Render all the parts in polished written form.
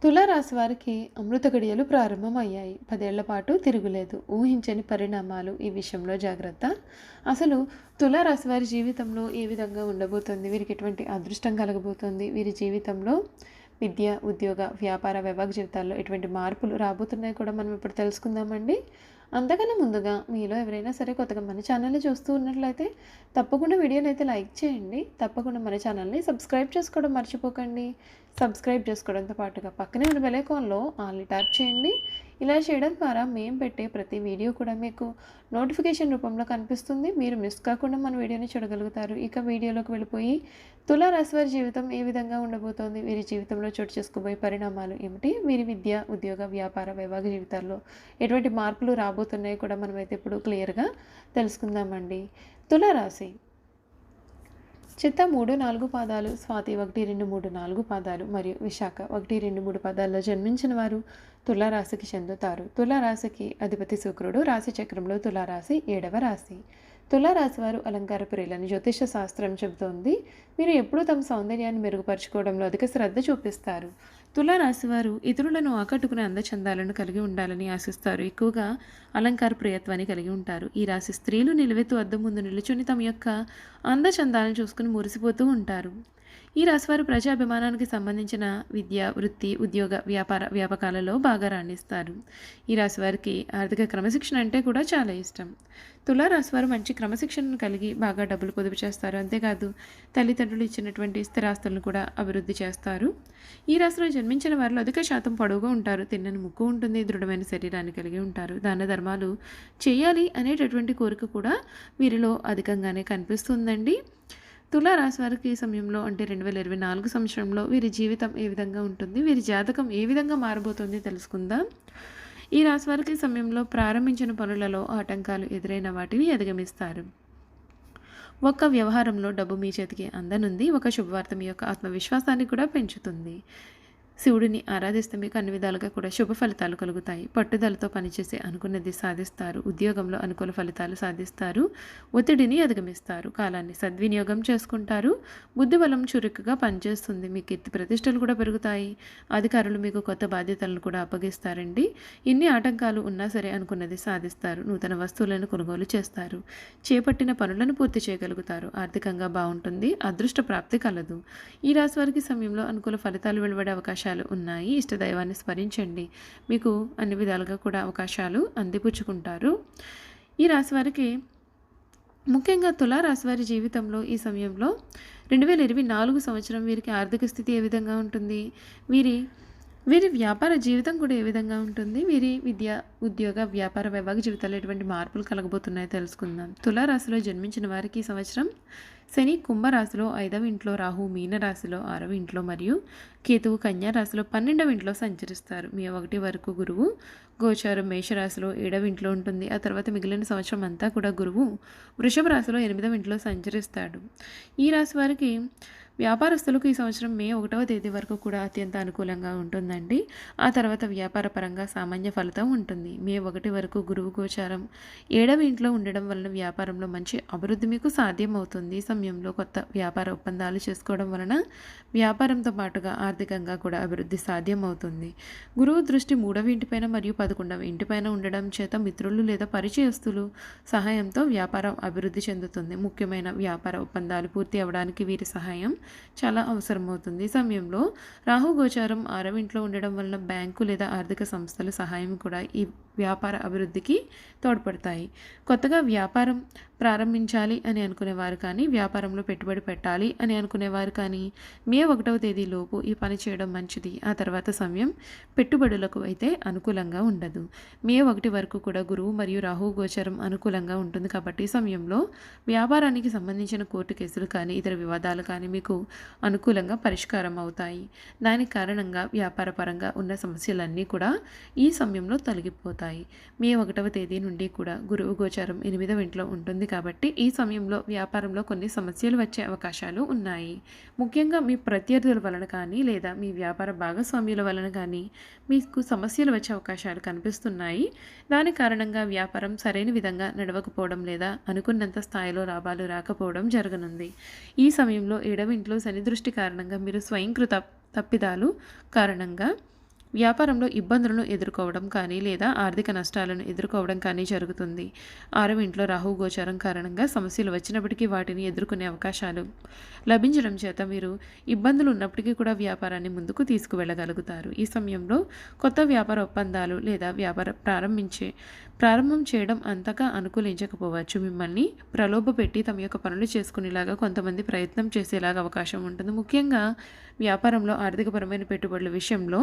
తులారాశి వారికి అమృత గడియలు ప్రారంభమయ్యాయి. 10 ఏళ్ల పాటు తిరుగులేదు. ఊహించని పరిణామాలు ఈ విషయంలో జాగ్రత్త. అసలు తులారాశి వారి జీవితంలో ఏ విధంగా ఉండబోతుంది? వీరికి ఎటువంటి అదృష్టం కలగబోతుంది? వీరి జీవితంలో విద్య, ఉద్యోగ, వ్యాపార, వైవాహిక జీవితాల్లో ఎటువంటి మార్పులు రాబోతున్నాయో కూడా మనం ఇప్పుడు తెలుసుకుందామండి. అంతకన్నా ముందుగా మీలో ఎవరైనా సరే కొత్తగా మన ఛానల్ని చూస్తూ ఉన్నట్లయితే తప్పకుండా వీడియోని అయితే లైక్ చేయండి. తప్పకుండా మన ఛానల్ని సబ్స్క్రైబ్ చేసుకోవడం మర్చిపోకండి. సబ్స్క్రైబ్ చేసుకోవడంతో పాటుగా పక్కనే ఉన్న బెల్ ఐకాన్లో ఆల్ని ట్యాప్ చేయండి. ఇలా చేయడం ద్వారా మేము పెట్టే ప్రతి వీడియో కూడా మీకు నోటిఫికేషన్ రూపంలో కనిపిస్తుంది. మీరు మిస్ కాకుండా మన వీడియోని చూడగలుగుతారు. ఇక వీడియోలోకి వెళ్ళిపోయి తులారాశి వారి జీవితం ఏ విధంగా ఉండబోతోంది? వీరి జీవితంలో చోటు చేసుకోబోయే పరిణామాలు ఏమిటి? వీరి విద్య, ఉద్యోగ, వ్యాపార, వైవాహిక జీవితాల్లో ఎటువంటి మార్పులు రాబోతున్నాయో కూడా మనమైతే ఇప్పుడు క్లియర్గా తెలుసుకుందామండి. తులారాశి చిత్త 3, 4 పాదాలు, స్వాతి 1, 2, 3, 4 పాదాలు మరియు విశాఖ 1, 2, 3 పాదాల్లో జన్మించిన వారు తులారాశికి చెందుతారు. తులారాశికి అధిపతి శుక్రుడు. రాశి చక్రంలో తులారాశి 7వ రాశి. తులారాశి వారు అలంకార ప్రియులని జ్యోతిష శాస్త్రం చెబుతోంది. వీరు ఎప్పుడూ తమ సౌందర్యాన్ని మెరుగుపరచుకోవడంలో అధిక శ్రద్ధ చూపిస్తారు. తులారాశి వారు ఇతరులను ఆకట్టుకునే అందచందాలను కలిగి ఉండాలని ఆశిస్తారు. ఎక్కువగా అలంకార ప్రియత్వాన్ని కలిగి ఉంటారు. ఈ రాశి స్త్రీలు నిలువెత్తు అద్దం ముందు నిలుచుని తమ యొక్క అందచందాలను చూసుకుని మురిసిపోతూ ఉంటారు. ఈ రాశివారు ప్రజాభిమానానికి సంబంధించిన విద్య, వృత్తి, ఉద్యోగ, వ్యాపార, వ్యాపకాలలో బాగా రాణిస్తారు. ఈ రాశివారికి ఆర్థిక క్రమశిక్షణ అంటే కూడా చాలా ఇష్టం. తులారాశివారు మంచి క్రమశిక్షణను కలిగి బాగా డబ్బులు పొదుపు చేస్తారు. అంతేకాదు తల్లిదండ్రులు ఇచ్చినటువంటి స్థిరాస్తులను కూడా అభివృద్ధి చేస్తారు. ఈ రాశిలో జన్మించిన వారిలో అధిక శాతం పొడవుగా ఉంటారు. తిన్నని ముక్కు ఉంటుంది. దృఢమైన శరీరాన్ని కలిగి ఉంటారు. దాన ధర్మాలు చేయాలి అనేటటువంటి కోరిక కూడా వీరిలో అధికంగానే కనిపిస్తుందండి. తులారాశి వారికి ఈ సమయంలో అంటే 2024 సంవత్సరంలో వీరి జీవితం ఏ విధంగా ఉంటుంది? వీరి జాతకం ఏ విధంగా మారబోతుంది తెలుసుకుందాం. ఈ రాశి వారికి సమయంలో ప్రారంభించిన పనులలో ఆటంకాలు ఎదురైన వాటిని అధిగమిస్తారు. ఒక్క వ్యవహారంలో డబ్బు మీ చేతికి అందనుంది. ఒక శుభవార్త మీ యొక్క ఆత్మవిశ్వాసాన్ని కూడా పెంచుతుంది. శివుడిని ఆరాధిస్తే మీకు అన్ని విధాలుగా కూడా శుభ ఫలితాలు కలుగుతాయి. పట్టుదలతో పనిచేసి అనుకున్నది సాధిస్తారు. ఉద్యోగంలో అనుకూల ఫలితాలు సాధిస్తారు. ఒత్తిడిని అధిగమిస్తారు. కాలాన్ని సద్వినియోగం చేసుకుంటారు. బుద్ధిబలం చురుకుగా పనిచేస్తుంది. మీ కీర్తి ప్రతిష్టలు కూడా పెరుగుతాయి. అధికారులు మీకు కొత్త బాధ్యతలను కూడా అప్పగిస్తారండి. ఇన్ని ఆటంకాలు ఉన్నా సరే అనుకున్నది సాధిస్తారు. నూతన వస్తువులను కొనుగోలు చేస్తారు. చేపట్టిన పనులను పూర్తి చేయగలుగుతారు. ఆర్థికంగా బాగుంటుంది. అదృష్ట ప్రాప్తి కలదు. ఈ రాశి వారికి సమయంలో అనుకూల ఫలితాలు వెలువడే అవకాశాలు ఉన్నాయి. ఇష్టదైవాన్ని స్మరించండి. మీకు అన్ని విధాలుగా కూడా అవకాశాలు అందిపుచ్చుకుంటారు. ఈ రాశి వారికి ముఖ్యంగా తులారాశి వారి జీవితంలో ఈ సమయంలో 2024 సంవత్సరం వీరికి ఆర్థిక స్థితి ఏ విధంగా ఉంటుంది? వీరి వ్యాపార జీవితం కూడా ఏ విధంగా ఉంటుంది? వీరి విద్య, ఉద్యోగ, వ్యాపార, వైవాహిక జీవితాల్లో ఎటువంటి మార్పులు కలగబోతున్నాయో తెలుసుకుందాం. తులారాశిలో జన్మించిన వారికి ఈ సంవత్సరం శని కుంభరాశిలో 5వ ఇంట్లో, రాహు మీనరాశిలో 6వ ఇంట్లో మరియు కేతువు కన్యా రాశిలో 12వ ఇంట్లో సంచరిస్తారు. మే 1 వరకు గురువు గోచారం మేషరాశిలో 7వ ఇంట్లో ఉంటుంది. ఆ తర్వాత మిగిలిన సంవత్సరం అంతా కూడా గురువు వృషభ రాశిలో 8వ ఇంట్లో సంచరిస్తాడు. ఈ రాశి వారికి వ్యాపారస్తులకు ఈ సంవత్సరం మే 1వ తేదీ వరకు కూడా అత్యంత అనుకూలంగా ఉంటుందండి. ఆ తర్వాత వ్యాపార పరంగా సామాన్య ఫలితం ఉంటుంది. మే 1 వరకు గురువు గోచారం 7వ ఇంట్లో ఉండడం వలన వ్యాపారంలో మంచి అభివృద్ధి మీకు సాధ్యమవుతుంది. ఈ సమయంలో కొత్త వ్యాపార ఒప్పందాలు చేసుకోవడం వలన వ్యాపారంతో పాటుగా ఆర్థికంగా కూడా అభివృద్ధి సాధ్యమవుతుంది. గురువు దృష్టి 3వ ఇంటిపైన మరియు 11వ ఇంటిపైన ఉండడం చేత మిత్రులు లేదా పరిచయస్తులు సహాయంతో వ్యాపారం అభివృద్ధి చెందుతుంది. ముఖ్యమైన వ్యాపార ఒప్పందాలు పూర్తి అవ్వడానికి వీరి సహాయం చాలా అవసరమవుతుంది. ఈ సమయంలో రాహు గోచారం 6వ ఇంట్లో ఉండడం వలన బ్యాంకు లేదా ఆర్థిక సంస్థల సహాయం కూడా ఈ వ్యాపార అభివృద్ధికి తోడ్పడతాయి. కొత్తగా వ్యాపారం ప్రారంభించాలి అని అనుకునేవారు కానీ, వ్యాపారంలో పెట్టుబడి పెట్టాలి అని అనుకునేవారు కానీ మే 1వ తేదీలోపు ఈ పని చేయడం మంచిది. ఆ తర్వాత సమయం పెట్టుబడులకు అయితే అనుకూలంగా ఉండదు. మే 1 వరకు కూడా గురువు మరియు రాహు గోచారం అనుకూలంగా ఉంటుంది కాబట్టి ఈ సమయంలో వ్యాపారానికి సంబంధించిన కోర్టు కేసులు కానీ ఇతర వివాదాలు కానీ మీకు అనుకూలంగా పరిష్కారం అవుతాయి. దానికి కారణంగా వ్యాపార పరంగా ఉన్న సమస్యలన్నీ కూడా ఈ సమయంలో తొలగిపోతాయి. మే 1వ తేదీ నుండి కూడా గురువు గోచారం 8వ ఇంట్లో ఉంటుంది కాబట్టి ఈ సమయంలో వ్యాపారంలో కొన్ని సమస్యలు వచ్చే అవకాశాలు ఉన్నాయి. ముఖ్యంగా మీ ప్రత్యర్థుల వలన కానీ లేదా మీ వ్యాపార భాగస్వామ్యుల వలన కానీ మీకు సమస్యలు వచ్చే అవకాశాలు కనిపిస్తున్నాయి. దాని కారణంగా వ్యాపారం సరైన విధంగా నడవకపోవడం లేదా అనుకున్నంత స్థాయిలో లాభాలు రాకపోవడం జరగనుంది. ఈ సమయంలో 7వ ఇంట్లో శని దృష్టి కారణంగా మీరు స్వయంకృత తప్పిదాలు కారణంగా వ్యాపారంలో ఇబ్బందులను ఎదుర్కోవడం కానీ లేదా ఆర్థిక నష్టాలను ఎదుర్కోవడం కానీ జరుగుతుంది. 6వ ఇంట్లో రాహు గోచారం కారణంగా సమస్యలు వచ్చినప్పటికీ వాటిని ఎదుర్కొనే అవకాశాలు లభించడం చేత మీరు ఇబ్బందులు ఉన్నప్పటికీ కూడా వ్యాపారాన్ని ముందుకు తీసుకువెళ్ళగలుగుతారు. ఈ సమయంలో కొత్త వ్యాపార ఒప్పందాలు లేదా ప్రారంభం చేయడం అంతగా అనుకూలించకపోవచ్చు. మిమ్మల్ని ప్రలోభపెట్టి తమ యొక్క పనులు చేసుకునేలాగా కొంతమంది ప్రయత్నం చేసేలాగా అవకాశం ఉంటుంది. ముఖ్యంగా వ్యాపారంలో ఆర్థికపరమైన పెట్టుబడుల విషయంలో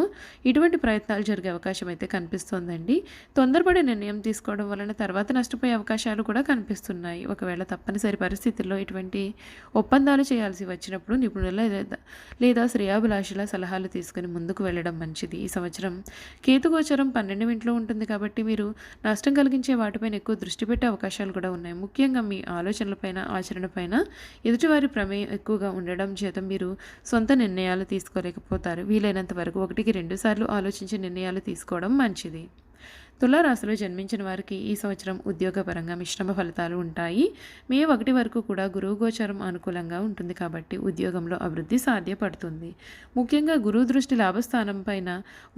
ఇటువంటి ప్రయత్నాలు జరిగే అవకాశం అయితే కనిపిస్తోందండి. తొందరపడి నిర్ణయం తీసుకోవడం వలన తర్వాత నష్టపోయే అవకాశాలు కూడా కనిపిస్తున్నాయి. ఒకవేళ తప్పనిసరి పరిస్థితుల్లో ఇటువంటి ఒప్పందాలు చేయాల్సి వచ్చినప్పుడు నిపుణుల లేదా శ్రేయాభిలాషుల సలహాలు తీసుకుని ముందుకు వెళ్ళడం మంచిది. ఈ సంవత్సరం కేతుగోచరం 12వ ఇంట్లో ఉంటుంది కాబట్టి మీరు నష్టం కలిగించే వాటిపైన ఎక్కువ దృష్టి పెట్టే అవకాశాలు కూడా ఉన్నాయి. ముఖ్యంగా మీ ఆలోచనలపైన ఆచరణపైన ఎదుటివారి ప్రమేయం ఎక్కువగా ఉండడం చేత మీరు సొంత నిర్ణయాలు తీసుకోలేకపోతారు. వీలైనంత వరకు 1కి 2 సార్లు ఆలోచించి నిర్ణయాలు తీసుకోవడం మంచిది. తులారాశిలో జన్మించిన వారికి ఈ సంవత్సరం ఉద్యోగపరంగా మిశ్రమ ఫలితాలు ఉంటాయి. మే 1 వరకు కూడా గురువు గోచారం అనుకూలంగా ఉంటుంది కాబట్టి ఉద్యోగంలో అభివృద్ధి సాధ్యపడుతుంది. ముఖ్యంగా గురువు దృష్టి లాభస్థానం పైన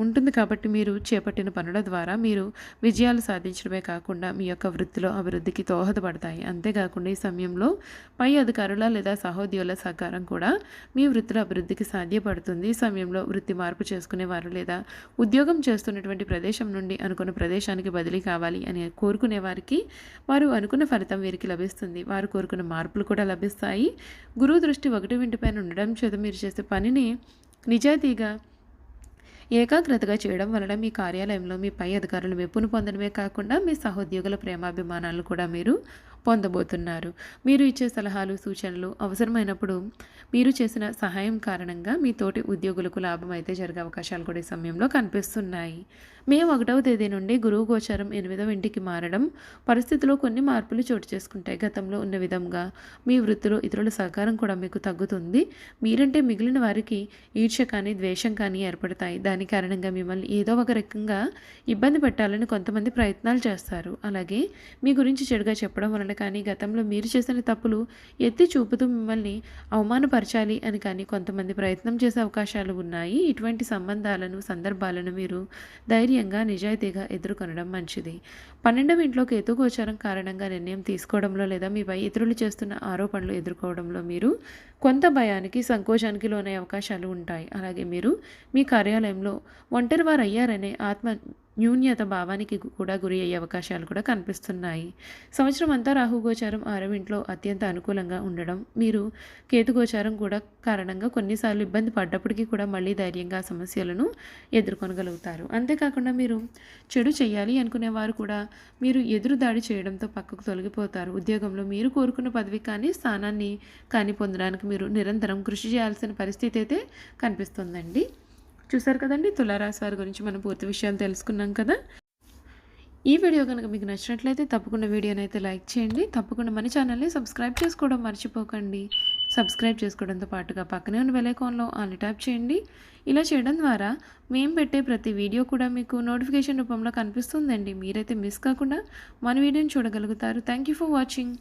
ఉంటుంది కాబట్టి మీరు చేపట్టిన పనుల ద్వారా మీరు విజయాలు సాధించడమే కాకుండా మీ యొక్క వృత్తిలో అభివృద్ధికి దోహదపడతాయి. అంతేకాకుండా ఈ సమయంలో పై అధికారుల లేదా సహోద్యోగుల సహకారం కూడా మీ వృత్తిలో అభివృద్ధికి సాధ్యపడుతుంది. ఈ సమయంలో వృత్తి మార్పు చేసుకునేవారు లేదా ఉద్యోగం చేస్తున్నటువంటి ప్రదేశం నుండి అనుకున్న ప్రదేశానికి బదిలీ కావాలి అని కోరుకునే వారికి వారు అనుకున్న ఫలితం వీరికి లభిస్తుంది. వారు కోరుకున్న మార్పులు కూడా లభిస్తాయి. గురువు దృష్టి 1 పైన ఉండడం చేత మీరు చేసే పనిని నిజాయితీగా ఏకాగ్రతగా చేయడం వలన మీ కార్యాలయంలో మీ పై అధికారులు మెప్పును పొందడమే కాకుండా మీ సహోద్యోగుల ప్రేమాభిమానాలను కూడా మీరు పొందబోతున్నారు. మీరు ఇచ్చే సలహాలు సూచనలు అవసరమైనప్పుడు మీరు చేసిన సహాయం కారణంగా మీ తోటి ఉద్యోగులకు లాభం అయితే జరిగే అవకాశాలు కూడా ఈ సమయంలో కనిపిస్తున్నాయి. మే 1వ తేదీ నుండి గురువు గోచారం 8వ ఇంటికి మారడం పరిస్థితిలో కొన్ని మార్పులు చోటు చేసుకుంటాయి. గతంలో ఉన్న విధంగా మీ వృత్తిలో ఇతరుల సహకారం కూడా మీకు తగ్గుతుంది. మీరంటే మిగిలిన వారికి ఈర్ష్య కానీ ద్వేషం కానీ ఏర్పడతాయి. దాని కారణంగా మిమ్మల్ని ఏదో ఒక రకంగా ఇబ్బంది పెట్టాలని కొంతమంది ప్రయత్నాలు చేస్తారు. అలాగే మీ గురించి చెడుగా చెప్పడం వలన కానీ గతంలో మీరు చేసిన తప్పులు ఎత్తి చూపుతూ మిమ్మల్ని అవమానపరచాలి అని కానీ కొంతమంది ప్రయత్నం చేసే అవకాశాలు ఉన్నాయి. ఇటువంటి సందర్భాలను మీరు ధైర్యంగా నిజాయితీగా ఎదుర్కొనడం మంచిది. 12వ ఇంట్లో కేతుగోచారం కారణంగా నిర్ణయం తీసుకోవడంలో లేదా మీపై ఇతరులు చేస్తున్న ఆరోపణలు ఎదుర్కోవడంలో మీరు కొంత భయానికి సంకోచానికి లోనయ్యే అవకాశాలు ఉంటాయి. అలాగే మీరు మీ కార్యాలయంలో ఒంటరి వారు అయ్యారనే న్యూన్యత భావానికి కూడా గురి అయ్యే అవకాశాలు కూడా కనిపిస్తున్నాయి. సంవత్సరం అంతా రాహుగోచారం 6వ ఇంట్లో అత్యంత అనుకూలంగా ఉండడం మీరు కేతుగోచారం కూడా కారణంగా కొన్నిసార్లు ఇబ్బంది పడ్డప్పటికీ కూడా మళ్ళీ ధైర్యంగా సమస్యలను ఎదుర్కొనగలుగుతారు. అంతేకాకుండా మీరు చెడు చేయాలి అనుకునే వారు కూడా మీరు ఎదురు దాడి చేయడంతో పక్కకు తొలగిపోతారు. ఉద్యోగంలో మీరు కోరుకున్న పదవి కానీ స్థానాన్ని కానీ పొందడానికి మీరు నిరంతరం కృషి చేయాల్సిన పరిస్థితి అయితే కనిపిస్తుందండి. చూసారు కదండి, తులారాశి వారి గురించి మనం పూర్తి విషయాలు తెలుసుకున్నాం కదా. ఈ వీడియో కనుక మీకు నచ్చినట్లయితే తప్పకుండా వీడియోని అయితే లైక్ చేయండి. తప్పకుండా మన ఛానల్ని సబ్స్క్రైబ్ చేసుకోవడం మర్చిపోకండి. సబ్స్క్రైబ్ చేసుకోవడంతో పాటుగా పక్కనే ఉన్న బెల్ ఐకాన్లో ఆల్ ట్యాప్ చేయండి. ఇలా చేయడం ద్వారా మేము పెట్టే ప్రతి వీడియో కూడా మీకు నోటిఫికేషన్ రూపంలో కనిపిస్తుందండి. మీరైతే మిస్ కాకుండా మన వీడియోని చూడగలుగుతారు. Thank you for watching.